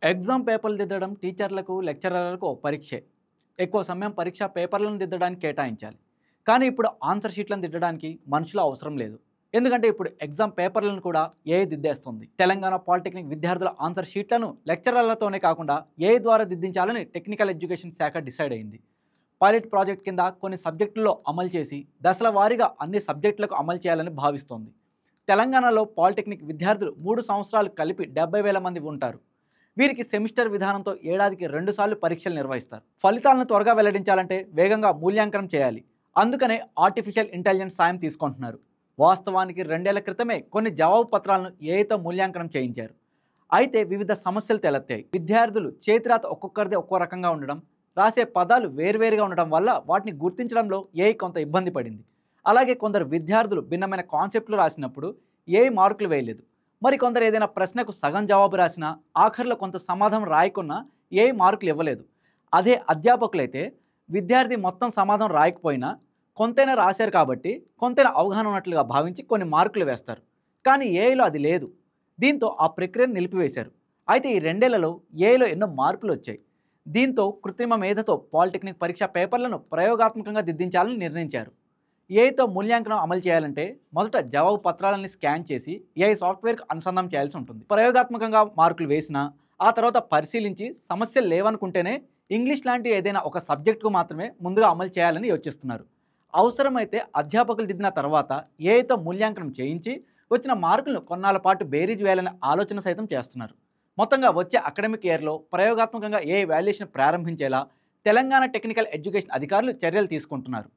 Exam పేపర్లు దిద్దడం టీచర్లకు లెక్చరర్లకు ఓ పరీక్షే. ఎక్కువ సమయం పరీక్ష పేపర్లను దిద్దడానికి కేటాయించాలి. కానీ ఇప్పుడు ఆన్సర్ షీట్లను దిద్దడానికి మనుషుల అవసరం లేదు. ఎందుకంటే ఇప్పుడు ఎగ్జామ్ పేపర్లను కూడా ఏఐ దిద్దేస్తుంది. తెలంగాణ పాలిటెక్నిక్ విద్యార్థుల ఆన్సర్ షీట్లను లెక్చరర్లతోనే కాకుండా ఏఐ ద్వారా దిద్దించాలని టెక్నికల్ ఎడ్యుకేషన్ శాఖ డిసైడ్ అయింది. పైలట్ ప్రాజెక్ట్ కింద కొన్ని సబ్జెక్టుల్లో అమలు చేసి దశల వారీగా అన్ని సబ్జెక్టులకు అమలు చేయాలని భావిస్తోంది. తెలంగాణలో పాలిటెక్నిక్ విద్యార్థులు 3 సంవత్సరాలు కలిపి 70,000 మంది ఉంటారు. వీరికి సెమిస్టర్ విధానంతో ఏడాదికి 2 సార్లు పరీక్షలు నిర్వహిస్తారు. ఫలితాలను త్వరగా వెల్లడించాలంటే వేగంగా మూల్యాంకనం చేయాలి. అందుకనే ఆర్టిఫిషియల్ ఇంటెలిజెన్స్ సాయం తీసుకుంటున్నారు. వాస్తవానికి 2 ఏళ్ల క్రితమే కొన్ని జవాబు పత్రాలను ఏఐతో మూల్యాంకనం చేయించారు. అయితే వివిధ సమస్యలు తలెత్తాయి. విద్యార్థులు చేతిరాత ఒక్కొక్కరిదే ఒక్కో రకంగా ఉండడం, రాసే పదాలు వేరువేరుగా ఉండడం వల్ల వాటిని గుర్తించడంలో ఏఐ కొంత ఇబ్బంది పడింది. అలాగే కొందరు విద్యార్థులు భిన్నమైన కాన్సెప్ట్లు రాసినప్పుడు ఏఐ మార్కులు వేయలేదు. మరి కొందరు ఏదైనా ప్రశ్నకు సగం జవాబు రాసినా ఆఖరిలో కొంత సమాధానం రాయకున్నా ఏఐ మార్కులు ఇవ్వలేదు. అదే అధ్యాపకులైతే విద్యార్థి మొత్తం సమాధానం రాయకపోయినా కొంతైనా రాశారు కాబట్టి కొంతైనా అవగాహన ఉన్నట్లుగా భావించి కొన్ని మార్కులు వేస్తారు. కానీ ఏఐలో అది లేదు. దీంతో ఆ ప్రక్రియను నిలిపివేశారు. అయితే ఈ 2 ఏళ్లలో ఏఐలో ఎన్నో మార్పులు వచ్చాయి. దీంతో కృత్రిమ మేధతో పాలిటెక్నిక్ పరీక్ష పేపర్లను ప్రయోగాత్మకంగా దిద్దించాలని నిర్ణయించారు. ఏఐతో మూల్యాంకనం అమలు చేయాలంటే మొదట జవాబు పత్రాలని స్కాన్ చేసి ఏఐ సాఫ్ట్వేర్కి అనుసంధానం చేయాల్సి ఉంటుంది. ప్రయోగాత్మకంగా మార్కులు వేసినా ఆ తర్వాత పరిశీలించి సమస్యలు లేవనుకుంటేనే ఇంగ్లీష్ లాంటి ఏదైనా ఒక సబ్జెక్టుకు మాత్రమే ముందుగా అమలు చేయాలని యోచిస్తున్నారు. అవసరమైతే అధ్యాపకులు దిద్దిన తర్వాత ఏఐతో మూల్యాంకనం చేయించి వచ్చిన మార్కులను కొన్నాళ్ళ పాటు బేరీజ్ వేయాలనే ఆలోచన సైతం చేస్తున్నారు. మొత్తంగా వచ్చే అకాడమిక్ ఇయర్లో ప్రయోగాత్మకంగా ఏఐ వాల్యుయేషన్ ప్రారంభించేలా తెలంగాణ టెక్నికల్ ఎడ్యుకేషన్ అధికారులు చర్యలు తీసుకుంటున్నారు.